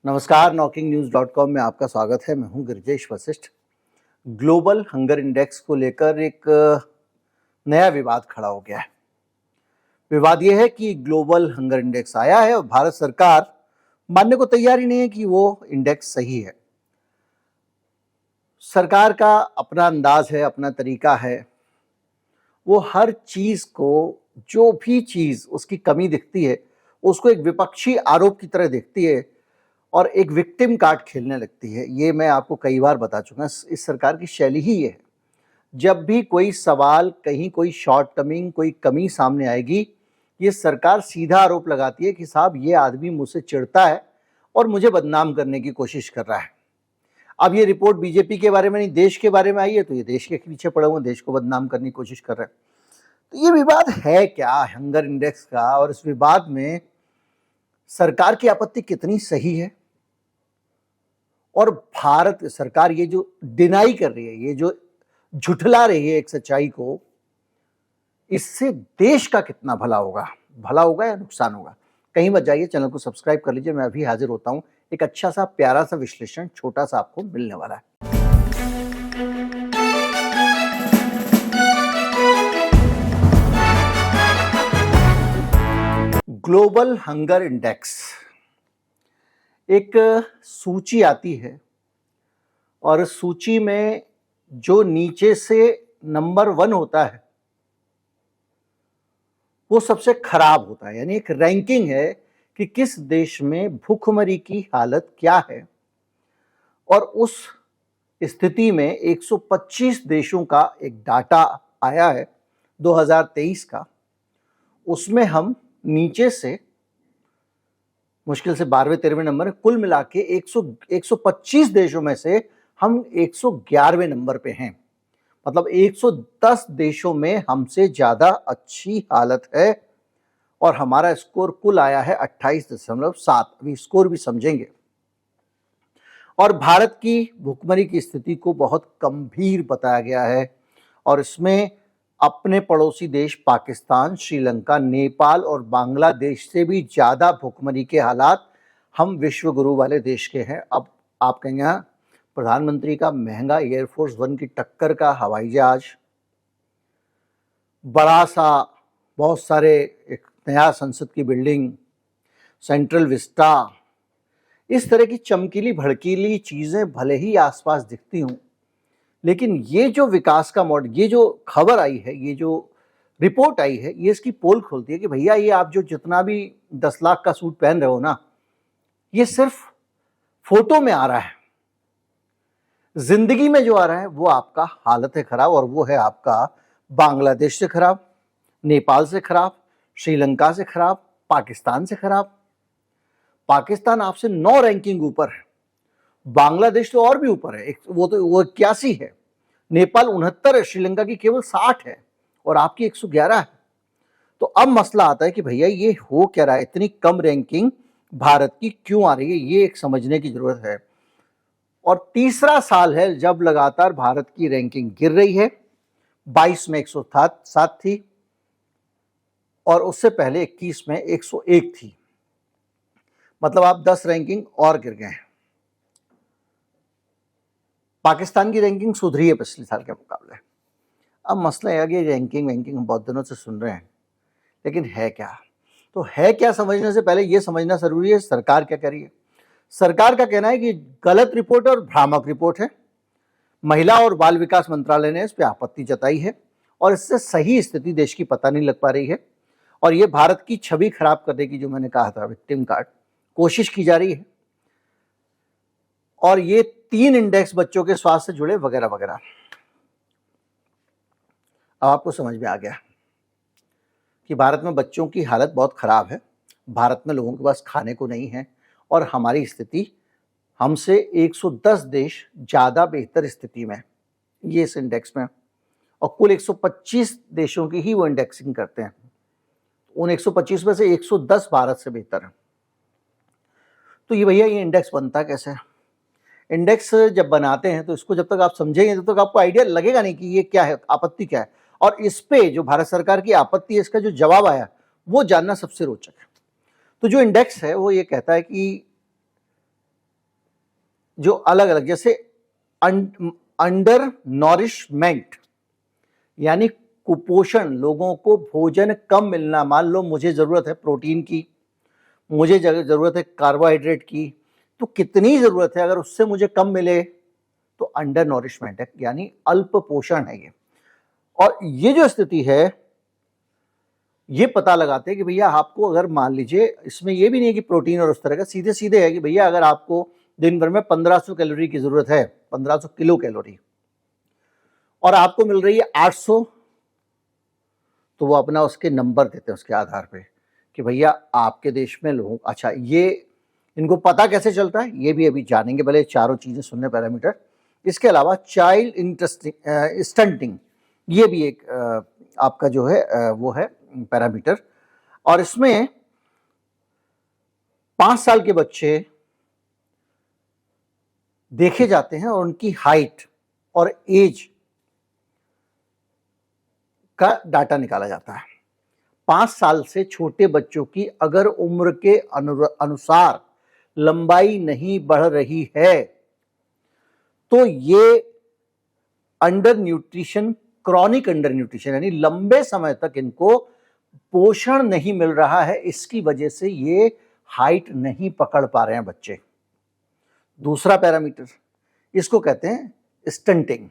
नमस्कार, knocking-news.com में आपका स्वागत है। मैं हूं Girijesh Vashishtha. Global hunger index को लेकर एक नया विवाद खड़ा हो गया है। विवाद यह है कि ग्लोबल हंगर इंडेक्स आया है और भारत सरकार मानने को तैयार ही नहीं है कि वो इंडेक्स सही है। सरकार का अपना अंदाज है, अपना तरीका है। वो हर चीज को, जो भी चीज उसकी कमी दिखती है, उसको एक विपक्षी आरोप की तरह देखती है और एक विक्टिम कार्ड खेलने लगती है। ये मैं आपको कई बार बता चुका। इस सरकार की शैली ही ये है। जब भी कोई सवाल, कहीं कोई शॉर्टकमिंग, कोई कमी सामने आएगी, ये सरकार सीधा आरोप लगाती है कि साहब ये आदमी मुझसे चिढ़ता है और मुझे बदनाम करने की कोशिश कर रहा है। अब ये रिपोर्ट बीजेपी के बारे में नहीं, देश के बारे में आई है, तो ये देश के पीछे पड़े हुए, देश को बदनाम करने की कोशिश कर रहे हैं। तो ये विवाद है क्या हंगर इंडेक्स का, और इस विवाद में सरकार की आपत्ति कितनी सही है, और भारत सरकार ये जो डिनाई कर रही है, ये जो झुठला रही है एक सच्चाई को, इससे देश का कितना भला होगा या नुकसान होगा। कहीं मत जाइए, चैनल को सब्सक्राइब कर लीजिए। मैं अभी हाजिर होता हूं, एक अच्छा सा प्यारा सा विश्लेषण छोटा सा आपको मिलने वाला है। ग्लोबल हंगर इंडेक्स एक सूची आती है और सूची में जो नीचे से नंबर 1 होता है वो सबसे खराब होता है। यानी एक रैंकिंग है कि किस देश में भूखमरी की हालत क्या है, और उस स्थिति में 125 देशों का एक डाटा आया है 2023 का। उसमें हम नीचे से मुश्किल से 12वें-13वें नंबर, कुल मिला के 125 देशों में से हम 111वें नंबर पे हैं। मतलब 110 देशों में हमसे ज्यादा अच्छी हालत है, और हमारा स्कोर कुल आया है 28.7। अभी स्कोर भी समझेंगे। और भारत की भुखमरी की स्थिति को बहुत गंभीर बताया गया है, और इसमें अपने पड़ोसी देश पाकिस्तान, श्रीलंका, नेपाल और बांग्लादेश से भी ज्यादा भुखमरी के हालात हम विश्व गुरु वाले देश के हैं। अब आप कहेंगे प्रधानमंत्री का महंगा एयरफोर्स 1 की टक्कर का हवाई जहाज, बड़ा सा, बहुत सारे, एक नया संसद की बिल्डिंग, सेंट्रल विस्टा, इस तरह की चमकीली भड़कीली चीजें भले ही आसपास दिखती हूं, लेकिन ये जो विकास का मॉडल, ये जो खबर आई है, ये जो रिपोर्ट आई है, ये इसकी पोल खोलती है कि भैया ये आप जो जितना भी 10 लाख का सूट पहन रहे हो ना, ये सिर्फ फोटो में आ रहा है। जिंदगी में जो आ रहा है वो आपका हालत है खराब, और वो है आपका बांग्लादेश से खराब, नेपाल से खराब, श्रीलंका से खराब, पाकिस्तान से खराब। पाकिस्तान आपसे 9 रैंकिंग ऊपर है, बांग्लादेश तो और भी ऊपर है, वो 81 है, नेपाल 69 है, श्रीलंका की केवल 60 है, और आपकी 111 है। तो अब मसला आता है कि भैया ये हो क्या रहा है, इतनी कम रैंकिंग भारत की क्यों आ रही है, ये एक समझने की जरूरत है। और तीसरा साल है जब लगातार भारत की रैंकिंग गिर रही है। 22 में 107 थी, और उससे पहले 21 में 101 थी। मतलब आप 10 रैंकिंग और गिर गए हैं। पाकिस्तान की रैंकिंग सुधरी है पिछले साल के मुकाबले। अब मसला है कि रैंकिंग हम बहुत दिनों से सुन रहे हैं, लेकिन है क्या? तो है क्या समझने से पहले यह समझना जरूरी है सरकार क्या कह रही है। सरकार का कहना है कि गलत रिपोर्ट और भ्रामक रिपोर्ट है। महिला और बाल विकास मंत्रालय ने इस पर आपत्ति जताई है, और इससे सही स्थिति देश की पता नहीं लग पा रही है, और यह भारत की छवि खराब करने की, जो मैंने कहा था विक्टिम कार्ड, कोशिश की जा रही है। और ये 3 इंडेक्स बच्चों के स्वास्थ्य से जुड़े वगैरह वगैरह। अब आपको समझ में आ गया कि भारत में बच्चों की हालत बहुत खराब है, भारत में लोगों के पास खाने को नहीं है, और हमारी स्थिति हमसे 110 देश ज्यादा बेहतर स्थिति में, ये इस इंडेक्स में, और कुल 125 देशों की ही वो इंडेक्सिंग करते हैं। उन 125 में से 110 भारत से बेहतर है। तो ये भैया ये इंडेक्स बनता कैसे है? इंडेक्स जब बनाते हैं तो इसको जब तक आप समझेंगे तब तक आपको आइडिया लगेगा नहीं कि ये क्या है, आपत्ति क्या है। और इस पे जो भारत सरकार की आपत्ति है, इसका जो जवाब आया वो जानना सबसे रोचक है। तो जो इंडेक्स है वो ये कहता है कि जो अलग अलग, जैसे अंडर नॉरिशमेंट यानी कुपोषण, लोगों को भोजन कम मिलना। मान लो मुझे जरूरत है प्रोटीन की, मुझे जरूरत है कार्बोहाइड्रेट की, तो कितनी जरूरत है, अगर उससे मुझे कम मिले तो अंडर नॉरिशमेंट है, यानी अल्प पोषण है ये। और ये जो स्थिति है, ये पता लगाते हैं कि भैया आपको, अगर मान लीजिए इसमें ये भी नहीं है कि प्रोटीन और उस तरह का, सीधे सीधे है कि भैया अगर आपको दिन भर में 1500 कैलोरी की जरूरत है, 1500 किलो कैलोरी, और आपको मिल रही है 800, तो वो अपना उसके नंबर देते हैं उसके आधार पे कि भैया आपके देश में लोग, अच्छा ये इनको पता कैसे चलता है ये भी अभी जानेंगे, भले चारों चीजें सुनने पैरामीटर। इसके अलावा चाइल्ड स्टंटिंग, ये भी एक आपका जो है वो है पैरामीटर। और इसमें 5 साल के बच्चे देखे जाते हैं और उनकी हाइट और एज का डाटा निकाला जाता है। 5 साल से छोटे बच्चों की अगर उम्र के अनुसार लंबाई नहीं बढ़ रही है तो ये under nutrition, chronic under nutrition, यानी लंबे समय तक इनको पोषण नहीं मिल रहा है, इसकी वजह से ये हाइट नहीं पकड़ पा रहे हैं बच्चे। दूसरा पैरामीटर, इसको कहते हैं स्टंटिंग।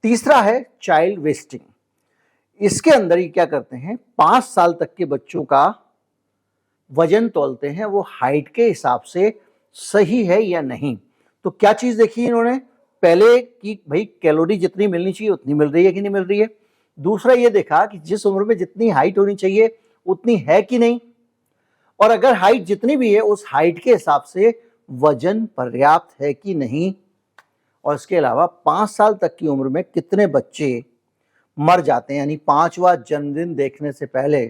तीसरा है चाइल्ड वेस्टिंग। इसके अंदर ही क्या करते हैं, 5 साल तक के बच्चों का वजन तौलते हैं, वो हाइट के हिसाब से सही है या नहीं। तो क्या चीज देखी इन्होंने, पहले कि भाई कैलोरी जितनी मिलनी चाहिए उतनी मिल रही है कि नहीं मिल रही है। दूसरा ये देखा कि जिस उम्र में जितनी हाइट होनी चाहिए उतनी है कि नहीं, और अगर हाइट जितनी भी है उस हाइट के हिसाब से वजन पर्याप्त है कि नहीं। और इसके अलावा 5 साल तक की उम्र में कितने बच्चे मर जाते हैं, यानी 5वां जन्मदिन देखने से पहले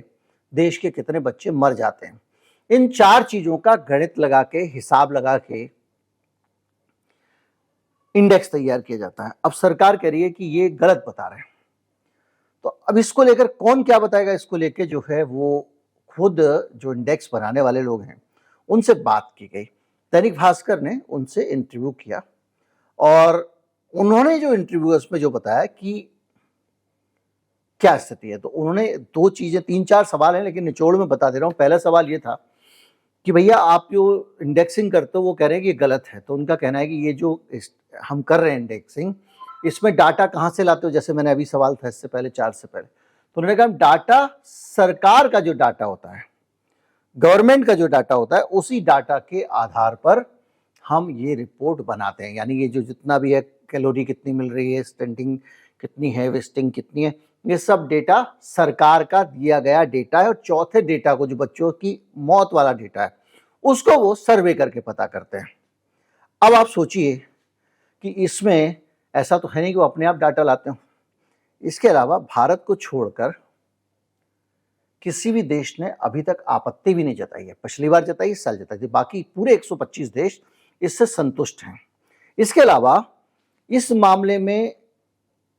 देश के कितने बच्चे मर जाते हैं। इन 4 चीजों का गणित लगा के, हिसाब लगा के इंडेक्स तैयार किया जाता है। अब सरकार कह रही है कि ये गलत बता रहे हैं, तो अब इसको लेकर कौन क्या बताएगा, इसको लेकर जो है वो खुद जो इंडेक्स बनाने वाले लोग हैं उनसे बात की गई। दैनिक भास्कर ने उनसे इंटरव्यू किया और उन्होंने जो इंटरव्यू उसमें जो बताया कि क्या स्थिति है, तो उन्होंने 2 चीजें, 3-4 सवाल हैं लेकिन निचोड़ में बता दे रहा हूं। पहला सवाल ये था कि भैया आप जो इंडेक्सिंग करते हो वो कह रहे हैं कि गलत है। तो उनका कहना है कि ये जो हम कर रहे हैं इंडेक्सिंग, इसमें डाटा कहां से लाते हो, जैसे मैंने अभी सवाल था इससे पहले 4 से पहले, तो उन्होंने कहा डाटा सरकार का जो डाटा होता है, गवर्नमेंट का जो डाटा होता है, उसी डाटा के आधार पर हम ये रिपोर्ट बनाते हैं। यानी ये जो जितना भी है, कैलोरी कितनी मिल रही है, स्टंटिंग कितनी है, वेस्टिंग कितनी है, ये सब डेटा सरकार का दिया गया डेटा है। और चौथे डेटा को, जो बच्चों की मौत वाला डेटा है, उसको वो सर्वे करके पता करते हैं। अब आप सोचिए कि इसमें ऐसा तो है नहीं कि वो अपने आप डाटा लाते हो। इसके अलावा भारत को छोड़कर किसी भी देश ने अभी तक आपत्ति भी नहीं जताई है। पिछली बार जताई, इस साल जताई थी, बाकी पूरे 125 देश इससे संतुष्ट हैं। इसके अलावा इस मामले में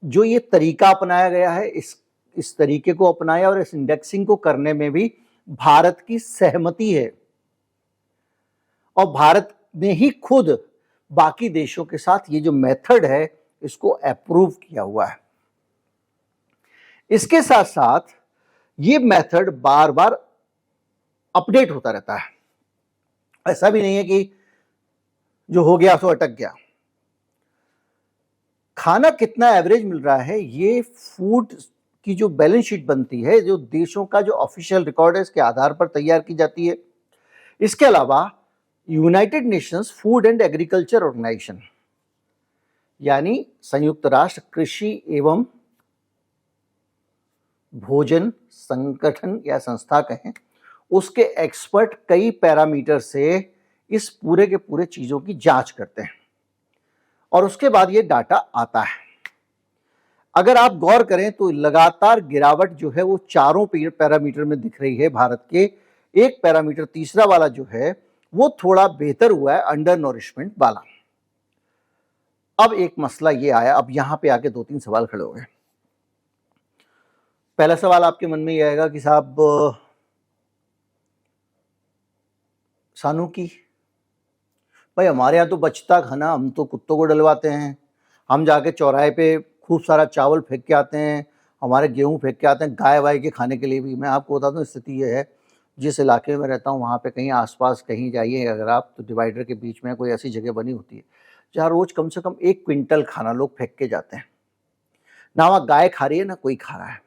जो ये तरीका अपनाया गया है, इस तरीके को अपनाया और इस इंडेक्सिंग को करने में भी भारत की सहमति है, और भारत ने ही खुद बाकी देशों के साथ ये जो मेथड है इसको अप्रूव किया हुआ है। इसके साथ साथ ये मेथड बार बार अपडेट होता रहता है, ऐसा भी नहीं है कि जो हो गया सो अटक गया। खाना कितना एवरेज मिल रहा है, ये फूड की जो बैलेंस शीट बनती है, जो देशों का जो ऑफिशियल रिकॉर्ड है, इसके आधार पर तैयार की जाती है। इसके अलावा United Nations Food and Agriculture Organization, यानी संयुक्त राष्ट्र कृषि एवं भोजन संगठन या संस्था कहें, उसके एक्सपर्ट कई पैरामीटर से इस पूरे के पूरे चीजों की जांच करते हैं और उसके बाद ये डाटा आता है। अगर आप गौर करें तो लगातार गिरावट जो है वो चारों पैरामीटर में दिख रही है भारत के। एक पैरामीटर तीसरा वाला जो है वो थोड़ा बेहतर हुआ है, अंडर नॉरिशमेंट वाला। अब एक मसला ये आया, अब यहां पे आके 2-3 सवाल खड़े हो गए। पहला सवाल आपके मन में ये आएगा कि साहब सानू की भाई हमारे यहाँ तो बचता खाना हम तो कुत्तों को डलवाते हैं, हम जाके चौराहे पे खूब सारा चावल फेंक के आते हैं, हमारे गेहूँ फेंक के आते हैं गाय वाय के खाने के लिए भी। मैं आपको बता दूं स्थिति ये है, जिस इलाके में रहता हूँ वहाँ पे कहीं आसपास कहीं जाइए अगर आप, तो डिवाइडर के बीच में कोई ऐसी जगह बनी होती है जहाँ रोज कम से कम 1 क्विंटल खाना लोग फेंक के जाते हैं। ना वहाँ गाय खा रही है ना कोई खा रहा है।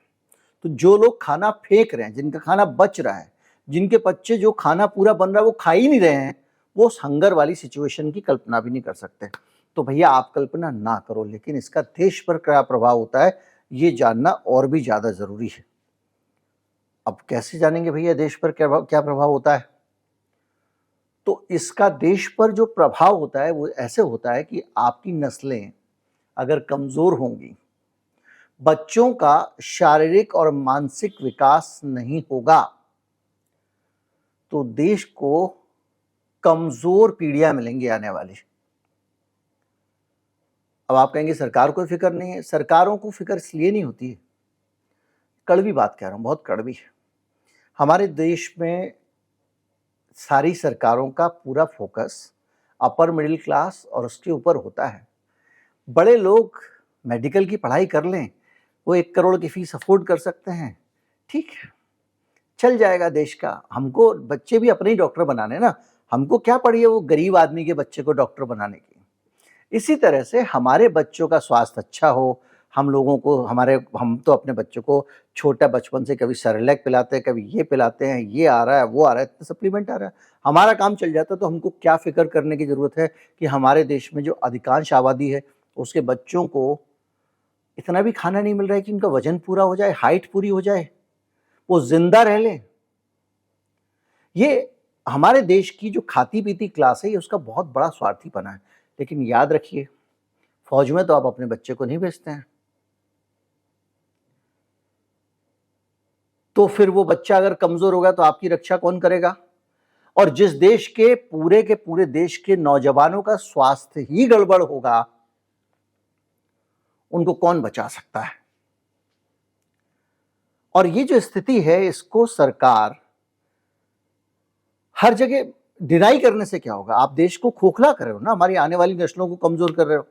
तो जो लोग खाना फेंक रहे हैं, जिनका खाना बच रहा है, जिनके बच्चे जो खाना पूरा बन रहा है वो खा ही नहीं रहे हैं, वो उस हंगर वाली सिचुएशन की कल्पना भी नहीं कर सकते। तो भैया आप कल्पना ना करो, लेकिन इसका देश पर क्या प्रभाव होता है ये जानना और भी ज्यादा जरूरी है। अब कैसे जानेंगे भैया देश पर क्या प्रभाव होता है? तो इसका देश पर जो प्रभाव होता है वो ऐसे होता है कि आपकी नस्लें अगर कमजोर होंगी, बच्चों का शारीरिक और मानसिक विकास नहीं होगा, तो देश को कमजोर पीढ़ियां मिलेंगी आने वाली। अब आप कहेंगे सरकार को फिक्र नहीं है। सरकारों को फिक्र इसलिए नहीं होती है, कड़वी बात कह रहा हूं, बहुत कड़वी है। हमारे देश में सारी सरकारों का पूरा फोकस अपर मिडिल क्लास और उसके ऊपर होता है। बड़े लोग मेडिकल की पढ़ाई कर लें, वो 1 करोड़ की फीस अफोर्ड कर सकते हैं, ठीक है, चल जाएगा देश का। हमको बच्चे भी अपने ही डॉक्टर बनाने ना, हमको क्या पड़ी है वो गरीब आदमी के बच्चे को डॉक्टर बनाने की। इसी तरह से हमारे बच्चों का स्वास्थ्य अच्छा हो, हम लोगों को हम तो अपने बच्चों को छोटा बचपन से कभी सेरेलैक पिलाते हैं, कभी ये पिलाते हैं, ये आ रहा है वो आ रहा है, सप्लीमेंट आ रहा है, हमारा काम चल जाता है। तो हमको क्या फिक्र करने की जरूरत है कि हमारे देश में जो अधिकांश आबादी है उसके बच्चों को इतना भी खाना नहीं मिल रहा है कि उनका वजन पूरा हो जाए, हाइट पूरी हो जाए, वो जिंदा रह ले। ये हमारे देश की जो खाती पीती क्लास है ये उसका बहुत बड़ा स्वार्थीपना है। लेकिन याद रखिए, फौज में तो आप अपने बच्चे को नहीं भेजते हैं, तो फिर वो बच्चा अगर कमजोर होगा तो आपकी रक्षा कौन करेगा? और जिस देश के पूरे देश के नौजवानों का स्वास्थ्य ही गड़बड़ होगा, उनको कौन बचा सकता है? और ये जो स्थिति है इसको सरकार हर जगह डिनाई करने से क्या होगा? आप देश को खोखला कर रहे हो ना, हमारी आने वाली नस्लों को कमजोर कर रहे हो।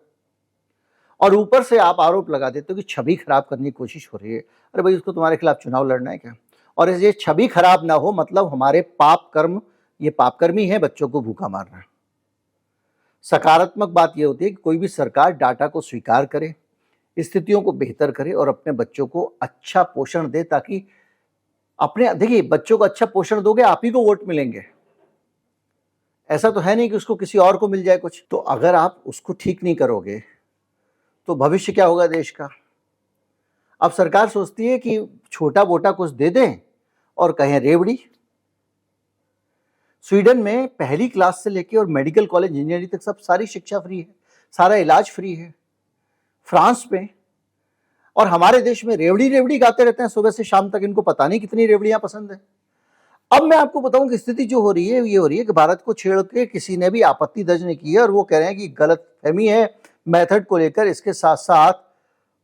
और ऊपर से आप आरोप लगा देते हो कि छवि खराब करने की कोशिश हो रही है। अरे भाई उसको तुम्हारे खिलाफ चुनाव लड़ना है क्या? और ये छवि खराब ना हो मतलब हमारे पाप कर्म, ये पाप कर्मी है बच्चों को भूखा मारना। सकारात्मक बात यह होती है कि कोई भी सरकार डाटा को स्वीकार करे, स्थितियों को बेहतर करे और अपने बच्चों को अच्छा पोषण दे, ताकि अपने देखिए बच्चों को अच्छा पोषण दोगे आप ही को वोट मिलेंगे, ऐसा तो है नहीं कि उसको किसी और को मिल जाए कुछ। तो अगर आप उसको ठीक नहीं करोगे तो भविष्य क्या होगा देश का? अब सरकार सोचती है कि छोटा मोटा कुछ दे दें और कहें रेवड़ी। स्वीडन में पहली क्लास से लेकर और मेडिकल कॉलेज इंजीनियरिंग तक सब सारी शिक्षा फ्री है, सारा इलाज फ्री है। फ्रांस में और हमारे देश में रेवड़ी रेवड़ी गाते रहते हैं सुबह से शाम तक, इनको पता नहीं कितनी रेवड़ियां पसंद है। अब मैं आपको बताऊं कि स्थिति जो हो रही है ये हो रही है कि भारत को छेड़ के किसी ने भी आपत्ति दर्ज नहीं की है और वो कह रहे हैं कि गलतफहमी है मेथड को लेकर। इसके साथ साथ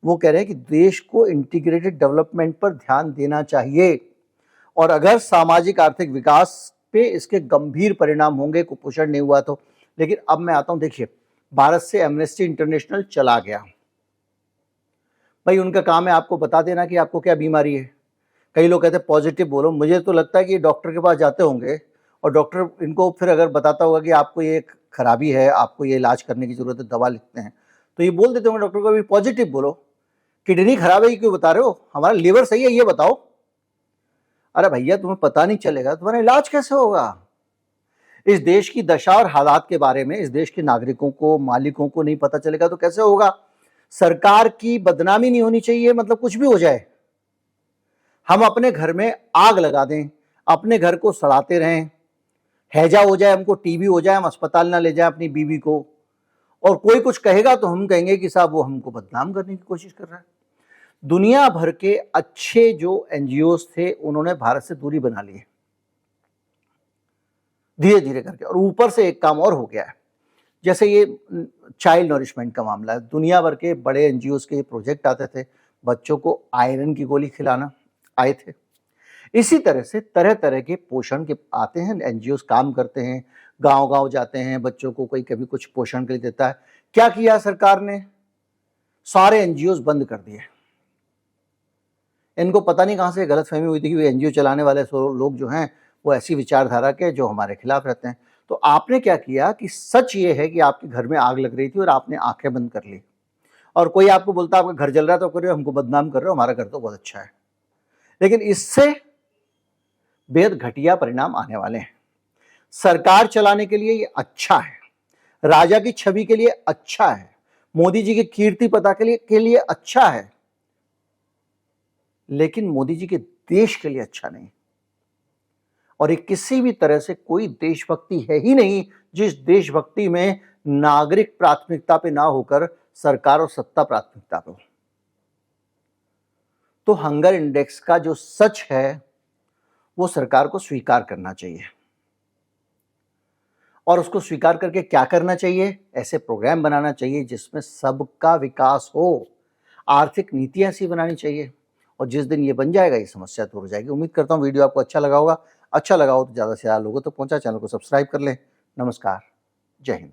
वो कह रहे हैं कि देश को इंटीग्रेटेड डेवलपमेंट पर ध्यान देना चाहिए और अगर सामाजिक आर्थिक विकास पे इसके गंभीर परिणाम होंगे, कुपोषण नहीं हुआ तो। लेकिन अब मैं आता हूं, देखिए भारत से एमनेस्टी इंटरनेशनल चला गया, भाई उनका काम है आपको बता देना कि आपको क्या बीमारी है। कई लोग कहते हैं पॉजिटिव बोलो, मुझे तो लगता है कि डॉक्टर के पास जाते होंगे और डॉक्टर इनको फिर अगर बताता होगा कि आपको ये खराबी है, आपको ये इलाज करने की जरूरत है, दवा लिखते हैं, तो ये बोल देते होंगे डॉक्टर को भी पॉजिटिव बोलो। किडनी खराब है ये क्यों बता रहे हो? हमारा लीवर सही है ये बताओ। अरे भैया तुम्हें पता नहीं चलेगा तुम्हारा इलाज कैसे होगा? इस देश की दशा और हालात के बारे में इस देश के नागरिकों को, मालिकों को नहीं पता चलेगा तो कैसे होगा? सरकार की बदनामी नहीं होनी चाहिए, मतलब कुछ भी हो जाए हम अपने घर में आग लगा दें, अपने घर को सड़ाते रहें, हैजा हो जाए, हमको टीबी हो जाए, हम अस्पताल ना ले जाए अपनी बीवी को, और कोई कुछ कहेगा तो हम कहेंगे कि साहब वो हमको बदनाम करने की कोशिश कर रहा है। दुनिया भर के अच्छे जो एनजीओज थे उन्होंने भारत से दूरी बना ली है धीरे धीरे करके। और ऊपर से एक काम और हो गया है, जैसे ये चाइल्ड नरिशमेंट का मामला है, दुनिया भर के बड़े एनजीओज के प्रोजेक्ट आते थे बच्चों को आयरन की गोली खिलाना आए थे। इसी तरह से तरह तरह के पोषण के आते हैं, एनजीओज काम करते हैं, गांव-गांव जाते हैं, बच्चों को कोई कभी कुछ पोषण के लिए देता है। क्या किया सरकार ने? सारे एनजीओज बंद कर दिए। इनको पता नहीं कहां से गलतफहमी हुई थी कि एनजीओ चलाने वाले लोग जो हैं वो ऐसी विचारधारा के जो हमारे खिलाफ रहते हैं। तो आपने क्या किया कि सच ये है कि आपके घर में आग लग रही थी और आपने आंखें बंद कर ली, और कोई आपको बोलता आपका घर जल रहा है तो करिए, हमको बदनाम कर रहे हो, हमारा घर तो बहुत अच्छा है। लेकिन इससे बेहद घटिया परिणाम आने वाले हैं। सरकार चलाने के लिए ये अच्छा है, राजा की छवि के लिए अच्छा है, मोदी जी के कीर्ति पता के लिए अच्छा है, लेकिन मोदी जी के देश के लिए अच्छा नहीं। और ये किसी भी तरह से कोई देशभक्ति है ही नहीं, जिस देशभक्ति में नागरिक प्राथमिकता पे ना होकर सरकार और सत्ता प्राथमिकता पे हो। तो हंगर इंडेक्स का जो सच है वो सरकार को स्वीकार करना चाहिए, और उसको स्वीकार करके क्या करना चाहिए? ऐसे प्रोग्राम बनाना चाहिए जिसमें सबका विकास हो। आर्थिक नीतियां ऐसी बनानी चाहिए, और जिस दिन ये बन जाएगा ये समस्या दूर हो जाएगी। उम्मीद करता हूं वीडियो आपको अच्छा लगा होगा। अच्छा लगा हो तो ज़्यादा से ज़्यादा लोगों तक पहुंचा, चैनल को सब्सक्राइब कर लें। नमस्कार, जय हिंद।